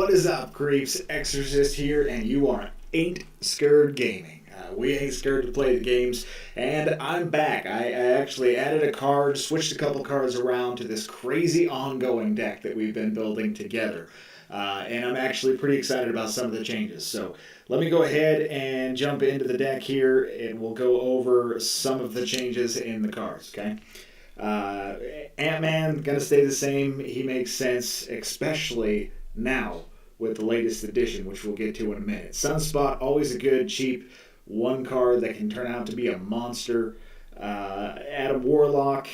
What is up, creeps? Exorcist here, and you ain't scared gaming. We ain't scared to play the games, and I'm back. I actually added a card, switched a couple cards around to this crazy ongoing deck that we've been building together. And I'm actually pretty excited about some of the changes. So let me go ahead and jump into the deck here, and we'll go over some of the changes in the cards, okay? Ant-Man gonna stay the same. He makes sense, especially now with the latest edition, which we'll get to in a minute. Sunspot, always a good, cheap one card that can turn out to be a monster. Adam Warlock,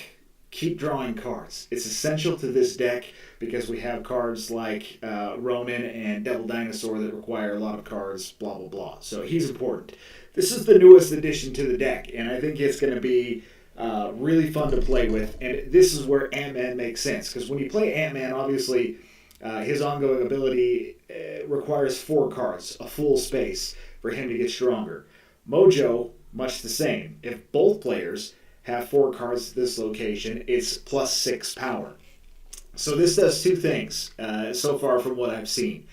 keep drawing cards. It's essential to this deck because we have cards like Ronan and Devil Dinosaur that require a lot of cards, blah, blah, blah. So he's important. This is the newest addition to the deck, and I think it's going to be really fun to play with. And this is where Ant-Man makes sense, because when you play Ant-Man, obviously, his ongoing ability requires 4 cards, a full space, for him to get stronger. Mojo, much the same. If both players have 4 cards at this location, it's plus 6 power. So this does 2 things so far from what I've seen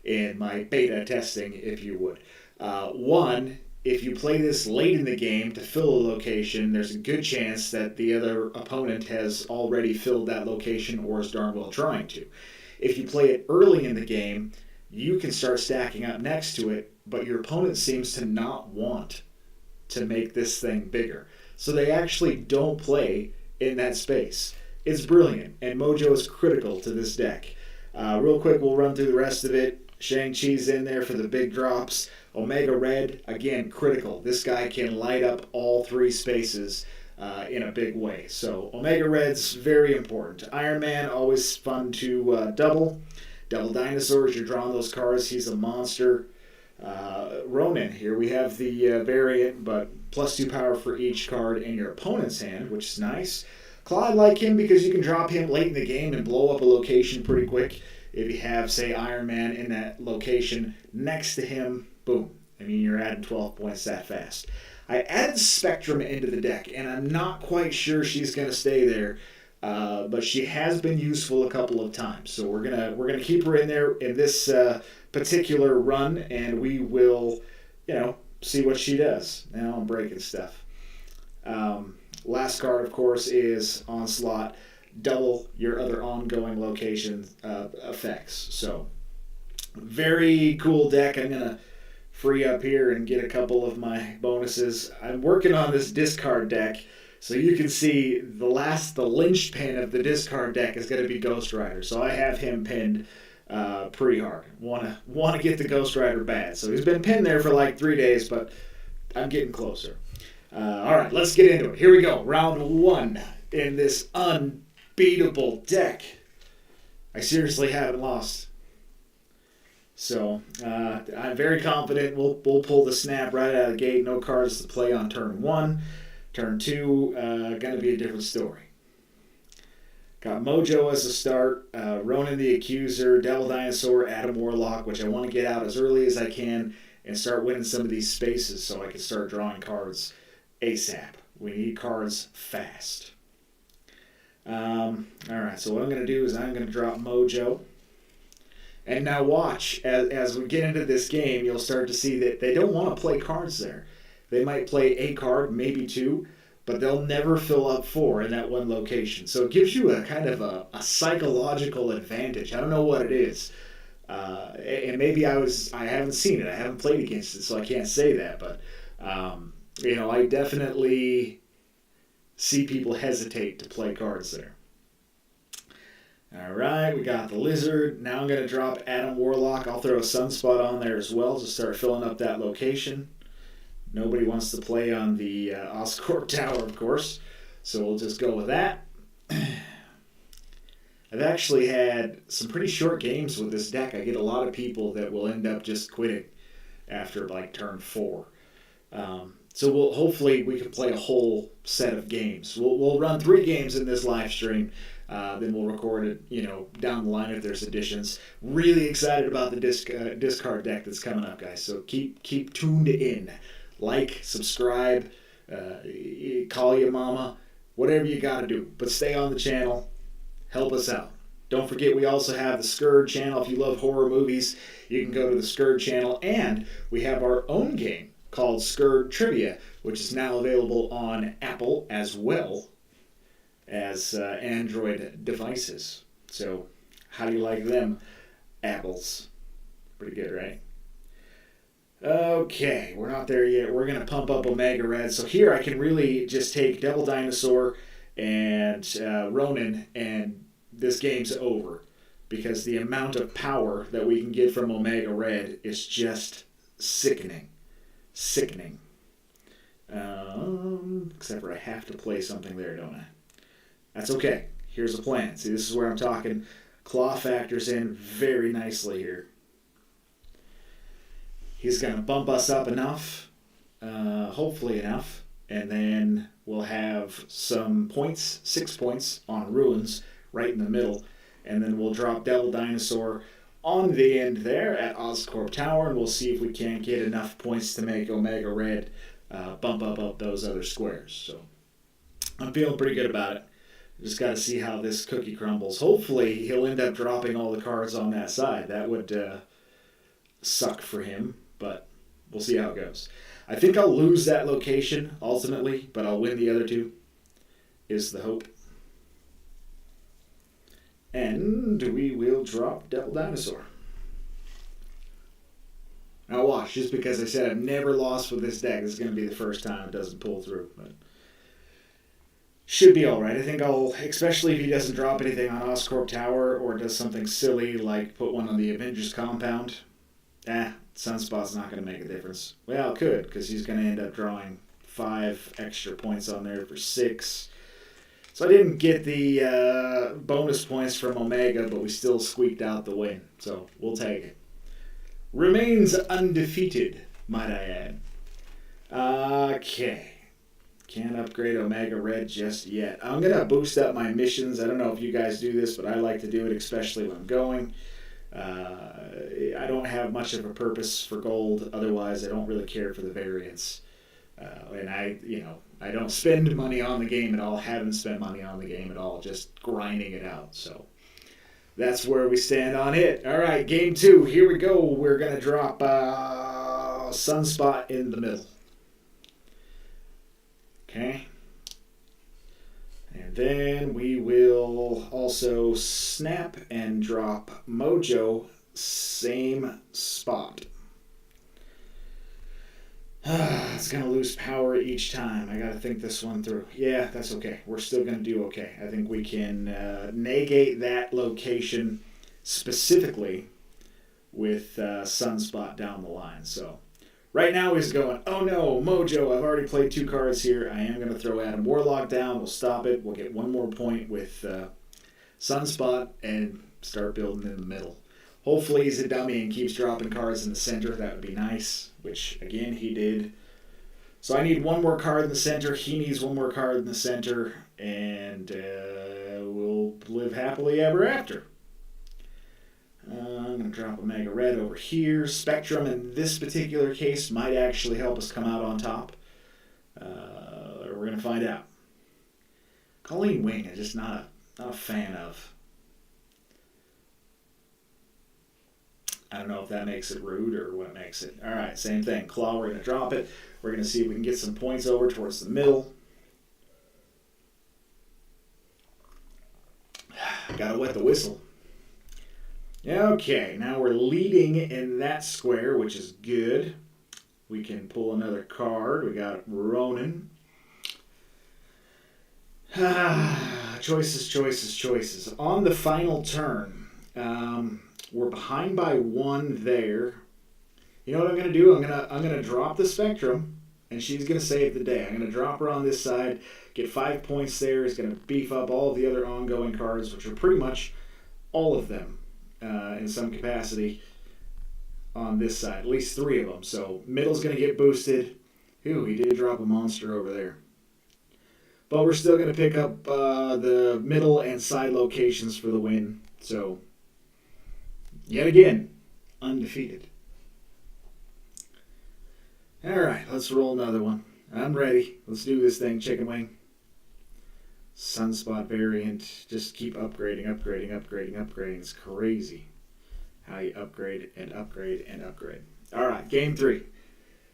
in my beta testing, if you would. One, if you play this late in the game to fill a location, there's a good chance that the other opponent has already filled that location or is darn well trying to. If you play it early in the game, you can start stacking up next to it, but your opponent seems to not want to make this thing bigger. So they actually don't play in that space. It's brilliant, and Mojo is critical to this deck. Real quick, we'll run through the rest of it. Shang-Chi's in there for the big drops. Omega Red, again, critical. This guy can light up all 3 spaces in a big way. So Omega Red's very important. Iron Man, always fun to double. Devil Dinosaur, as you're drawing those cards, he's a monster. Ronan, here we have the variant, but plus 2 power for each card in your opponent's hand, which is nice. Claw, I like him because you can drop him late in the game and blow up a location pretty quick. If you have, say, Iron Man in that location next to him, boom. I mean, you're adding 12 points that fast. I added Spectrum into the deck, and I'm not quite sure she's going to stay there, but she has been useful a couple of times. So we're gonna keep her in there in this particular run, and we will, see what she does. Now I'm breaking stuff. Last card, of course, is Onslaught. Double your other ongoing location effects. So very cool deck. I'm gonna free up here and get a couple of my bonuses. I'm working on this discard deck, so you can see the linchpin of the discard deck is going to be Ghost Rider. So I have him pinned pretty hard. Want to get the Ghost Rider bad. So he's been pinned there for like 3 days, but I'm getting closer. All right, let's get into it. Here we go. Round 1 in this unbeatable deck. I seriously haven't lost. So I'm very confident we'll pull the snap right out of the gate. No cards to play on turn 1. Turn 2, going to be a different story. Got Mojo as a start, Ronan the Accuser, Devil Dinosaur, Adam Warlock, which I want to get out as early as I can and start winning some of these spaces so I can start drawing cards ASAP. We need cards fast. All right, so what I'm going to do is I'm going to drop Mojo. And now watch, as we get into this game, you'll start to see that they don't want to play cards there. They might play a card, maybe 2, but they'll never fill up 4 in that one location. So it gives you a kind of a psychological advantage. I don't know what it is. And maybe I haven't seen it. I haven't played against it, so I can't say that. But, I definitely see people hesitate to play cards there. All right, we got the Lizard. Now I'm going to drop Adam Warlock. I'll throw a Sunspot on there as well to start filling up that location. Nobody wants to play on the Oscorp Tower, of course, so we'll just go with that. I've actually had some pretty short games with this deck. I get a lot of people that will end up just quitting after like turn 4. So hopefully we can play a whole set of games. We'll run 3 games in this live stream. Then we'll record it, down the line if there's additions. Really excited about the discard deck that's coming up, guys. So keep tuned in. Like, subscribe, call your mama, whatever you got to do. But stay on the channel. Help us out. Don't forget, we also have the Scourge channel. If you love horror movies, you can go to the Scourge channel. And we have our own game called Scourge Trivia, which is now available on Apple as well as Android devices. So, how do you like them apples? Pretty good, right? Okay, we're not there yet. We're going to pump up Omega Red. So here I can really just take Devil Dinosaur and Ronin, and this game's over. Because the amount of power that we can get from Omega Red is just sickening. Sickening. Except for I have to play something there, don't I? That's okay. Here's a plan. See, this is where I'm talking. Claw factors in very nicely here. He's going to bump us up enough, hopefully enough, and then we'll have some points, 6 points on Ruins right in the middle, and then we'll drop Devil Dinosaur on the end there at Oscorp Tower, and we'll see if we can't get enough points to make Omega Red bump up those other squares. So I'm feeling pretty good about it. Just got to see how this cookie crumbles. Hopefully he'll end up dropping all the cards on that side. That would suck for him, but we'll see how it goes. I think I'll lose that location ultimately, but I'll win the other two, is the hope. And we will drop Devil Dinosaur. Now watch, just because I said I've never lost with this deck, this is going to be the first time it doesn't pull through. But should be alright. I think I'll, especially if he doesn't drop anything on Oscorp Tower or does something silly like put one on the Avengers compound. Sunspot's not going to make a difference. Well, it could, because he's going to end up drawing 5 extra points on there for 6. So I didn't get the bonus points from Omega, but we still squeaked out the win. So we'll take it. Remains undefeated, might I add. Okay. Can't upgrade Omega Red just yet. I'm going to boost up my missions. I don't know if you guys do this, but I like to do it, especially when I'm going. I don't have much of a purpose for gold. Otherwise, I don't really care for the variants. And I don't spend money on the game at all. Haven't spent money on the game at all. Just grinding it out. So that's where we stand on it. All right, game 2. Here we go. We're going to drop Sunspot in the middle. Okay. And then we will also snap and drop Mojo, same spot. It's going to lose power each time. I got to think this one through. Yeah, that's okay. We're still going to do okay. I think we can negate that location specifically with Sunspot down the line. So right now he's going, oh no, Mojo, I've already played 2 cards here. I am going to throw Adam Warlock down. We'll stop it. We'll get 1 more point with Sunspot and start building in the middle. Hopefully he's a dummy and keeps dropping cards in the center. That would be nice, which, again, he did. So I need 1 more card in the center. He needs 1 more card in the center. And we'll live happily ever after. I'm going to drop Omega Red over here. Spectrum, in this particular case, might actually help us come out on top. We're going to find out. Colleen Wing, I'm just not a fan of. I don't know if that makes it rude or what makes it. All right, same thing. Claw, we're going to drop it. We're going to see if we can get some points over towards the middle. Got to wet the whistle. Okay, now we're leading in that square, which is good. We can pull another card. We got Ronin. Choices. On the final turn, we're behind by 1 there. You know what I'm going to do? I'm going to drop the Spectrum, and she's going to save the day. I'm going to drop her on this side, get 5 points there. It's going to beef up all of the other ongoing cards, which are pretty much all of them in some capacity on this side. At least 3 of them. So middle's going to get boosted. Ooh, he did drop a monster over there. But we're still going to pick up the middle and side locations for the win. So, yet again, undefeated. All right, let's roll another one. I'm ready. Let's do this thing, chicken wing. Sunspot variant. Just keep upgrading, upgrading, upgrading, upgrading. It's crazy how you upgrade and upgrade and upgrade. All right, game three.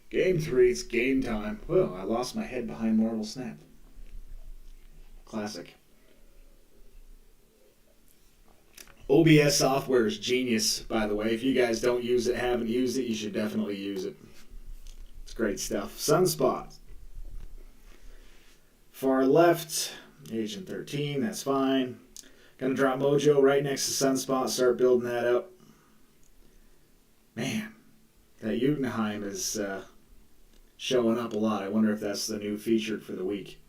Game three, it's game time. Whoa, I lost my head behind Marvel Snap. Classic. OBS software is genius, by the way. If you guys don't use it, haven't used it, you should definitely use it. It's great stuff. Sunspot. Far left, Agent 13, that's fine. Gonna drop Mojo right next to Sunspot, start building that up. Man, that Jotunheim is showing up a lot. I wonder if that's the new featured for the week.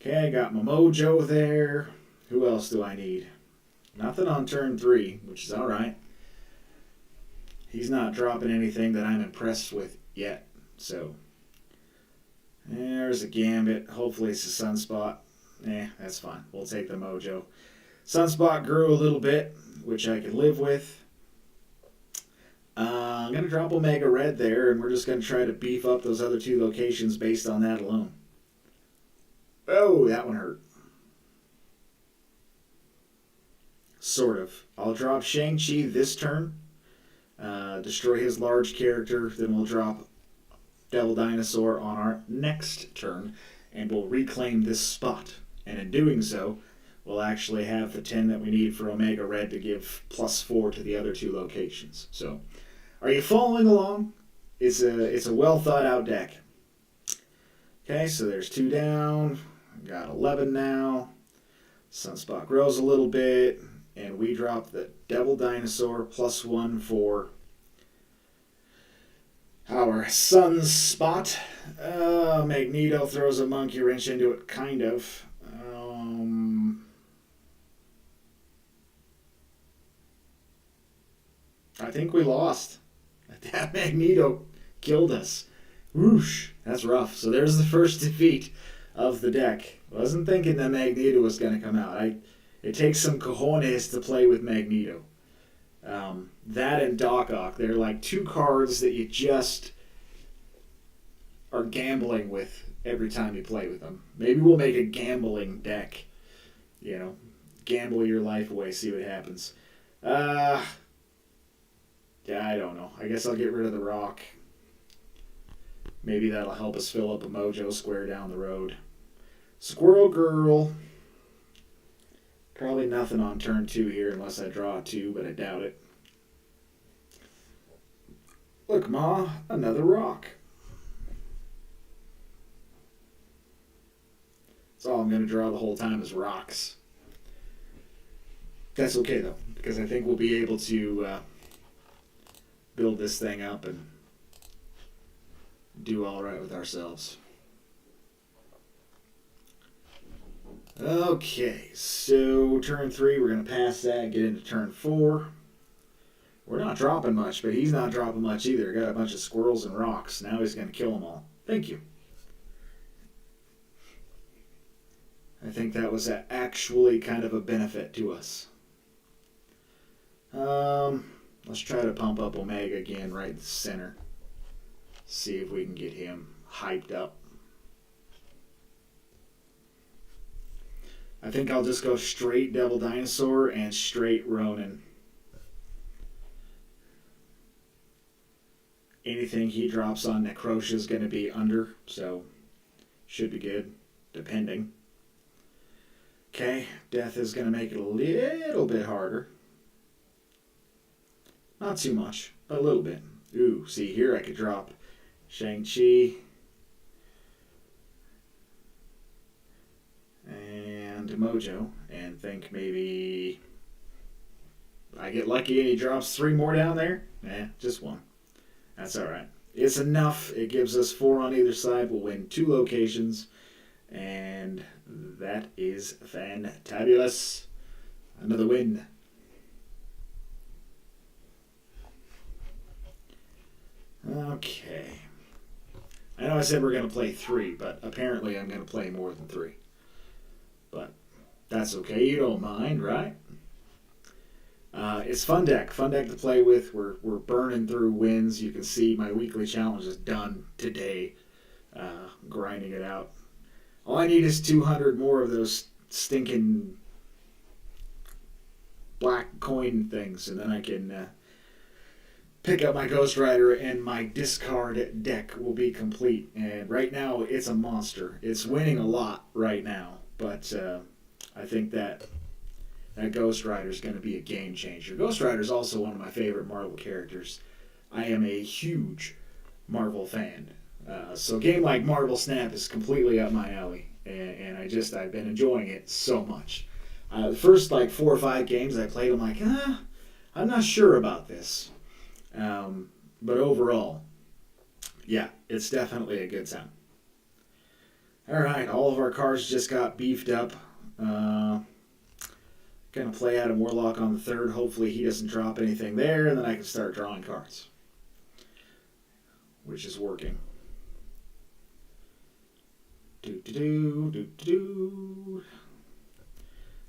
Okay, I got my Mojo there. Who else do I need? Nothing on turn 3, which is alright. He's not dropping anything that I'm impressed with yet, so... There's a Gambit. Hopefully it's a Sunspot. That's fine. We'll take the Mojo. Sunspot grew a little bit, which I can live with. I'm going to drop Omega Red there, and we're just going to try to beef up those other 2 locations based on that alone. Oh, that one hurt. Sort of. I'll drop Shang-Chi this turn. Destroy his large character. Then we'll drop Devil Dinosaur on our next turn, and we'll reclaim this spot. And in doing so, we'll actually have the 10 that we need for Omega Red to give +4 to the other 2 locations. So, are you following along? It's a well thought out deck. Okay, so there's 2 down. Got 11 now. Sunspot grows a little bit, and we drop the Devil Dinosaur +1 for our Sunspot. Magneto throws a monkey wrench into it, kind of. I think we lost. That Magneto killed us. Whoosh, that's rough. So there's the first defeat of the deck. Wasn't thinking that Magneto was going to come out. It takes some cojones to play with Magneto. That and Doc Ock, they're like 2 cards that you just are gambling with every time you play with them. Maybe we'll make a gambling deck. You know, gamble your life away, see what happens. Yeah, I don't know. I guess I'll get rid of the Rock. Maybe that'll help us fill up a Mojo square down the road. Squirrel Girl. Probably nothing on turn 2 here unless I draw a 2, but I doubt it. Look, Ma, another rock. That's all I'm going to draw the whole time is rocks. That's okay, though, because I think we'll be able to build this thing up and do all right with ourselves. Okay, so turn 3, we're going to pass that, get into turn 4. We're not dropping much, but he's not dropping much either. Got a bunch of squirrels and rocks. Now he's going to kill them all. Thank you. I think that was actually kind of a benefit to us. Let's try to pump up Omega again right in the center. See if we can get him hyped up. I think I'll just go straight Devil Dinosaur and straight Ronin. Anything he drops on Necrosha is going to be under, so should be good, depending. Okay, Death is going to make it a little bit harder. Not too much, but a little bit. Ooh, see here I could drop Shang-Chi. And Mojo, and think maybe I get lucky and he drops 3 more down there. Just 1. That's alright. It's enough. It gives us 4 on either side. We'll win 2 locations, and that is fantabulous. Another win. Okay. I know I said we're going to play 3, but apparently I'm going to play more than 3. But that's okay. You don't mind, right? It's fun deck to play with. We're burning through wins. You can see my weekly challenge is done today. Grinding it out. All I need is 200 more of those stinking black coin things, and then I can pick up my Ghost Rider, and my discard deck will be complete. And right now, it's a monster. It's winning a lot right now, but I think that Ghost Rider is going to be a game changer. Ghost Rider is also one of my favorite Marvel characters. I am a huge Marvel fan. So a game like Marvel Snap is completely up my alley, and I've been enjoying it so much. The first like 4 or 5 games I played, I'm like, I'm not sure about this. But overall, yeah, it's definitely a good time. All right, all of our cards just got beefed up. Gonna play Adam Warlock on the 3rd. Hopefully he doesn't drop anything there, and then I can start drawing cards, which is working.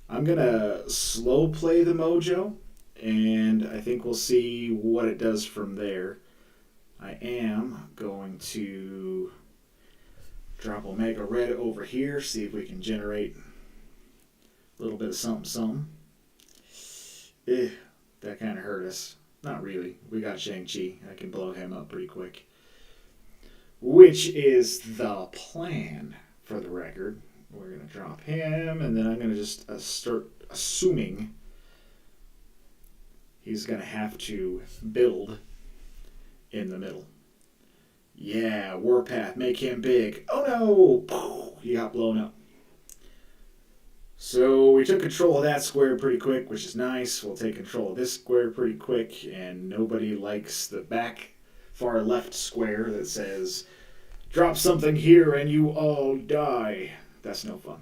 I'm gonna slow play the Mojo, and I think we'll see what it does from there. I am going to drop Omega Red over here, see if we can generate a little bit of something. That kind of hurt us. Not really. We got Shang-Chi. I can blow him up pretty quick. Which is the plan, for the record. We're going to drop him, and then I'm going to just start assuming he's going to have to build in the middle. Yeah, Warpath, make him big. Oh no! He got blown up. So we took control of that square pretty quick, which is nice. We'll take control of this square pretty quick, and nobody likes the back far left square that says, drop something here and you all die. That's no fun.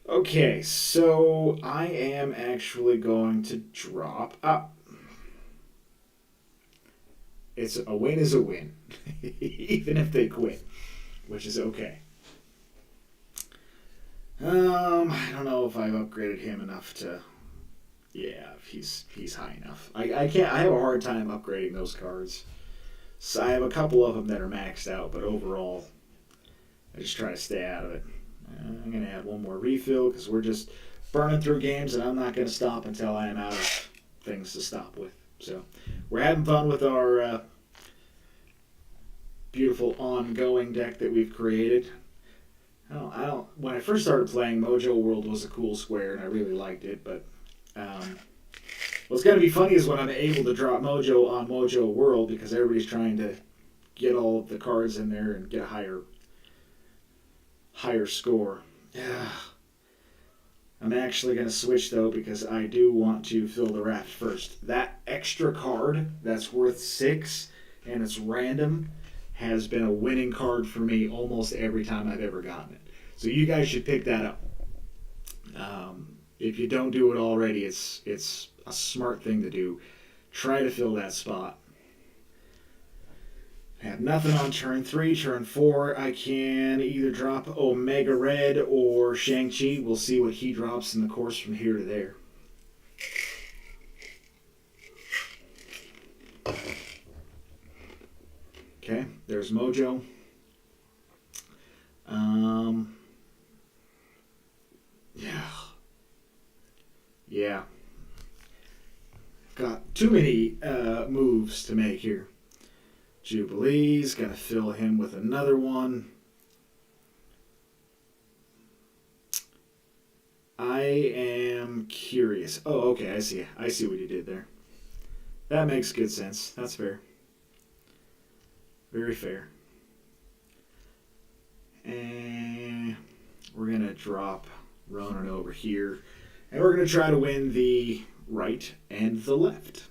Okay, so I am actually going to drop up. It's a win is a win, even if they quit, which is okay. I don't know if I've upgraded him enough to. Yeah, he's high enough. I can't. I have a hard time upgrading those cards. So I have a couple of them that are maxed out, but overall, I just try to stay out of it. I'm gonna add one more refill because we're just burning through games, and I'm not gonna stop until I am out of things to stop with. So we're having fun with our beautiful ongoing deck that we've created. When I first started playing, Mojo World was a cool square, and I really liked it. But what's going to be funny is when I'm able to drop Mojo on Mojo World, because everybody's trying to get all of the cards in there and get a higher score. Yeah. I'm actually going to switch, though, because I do want to fill the raft first. That extra card that's worth 6, and it's random, has been a winning card for me almost every time I've ever gotten it. So you guys should pick that up. If you don't do it already, it's a smart thing to do. Try to fill that spot. I have nothing on turn 3. Turn 4, I can either drop Omega Red or Shang-Chi. We'll see what he drops in the course from here to there. Okay, there's Mojo. Yeah. Got too many moves to make here. Jubilee's gonna fill him with another one. I am curious. Oh, okay, I see what you did there. That makes good sense. That's fair. Very fair. And we're going to drop Ronan over here. And we're going to try to win the right and the left.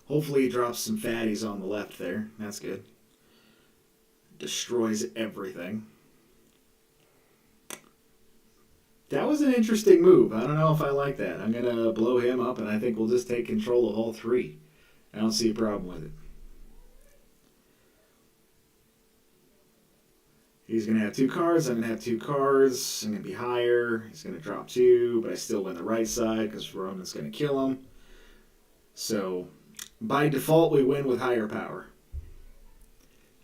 Hopefully he drops some fatties on the left there. That's good. Destroys everything. That was an interesting move. I don't know if I like that. I'm going to blow him up, and I think we'll just take control of all 3. I don't see a problem with it. He's going to have 2 cards. I'm going to have 2 cards. I'm going to be higher. He's going to drop 2, but I still win the right side because Ronan's going to kill him. So, by default, we win with higher power.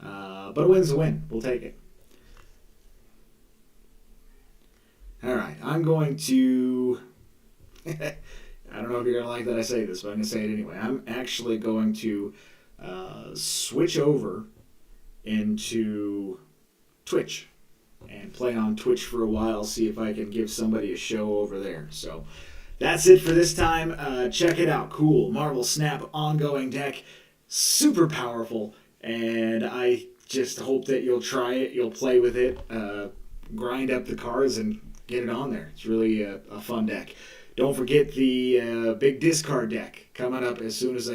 But a win's a win. We'll take it. All right, I'm going to. I don't know if you're going to like that I say this, but I'm going to say it anyway. I'm actually going to switch over into Twitch and play on Twitch for a while, see if I can give somebody a show over there. So that's it for this time. Check it out. Cool. Marvel Snap ongoing deck. Super powerful. And I just hope that you'll try it. You'll play with it. Grind up the cards and get it on there. It's really a fun deck. Don't forget the big discard deck coming up as soon as I get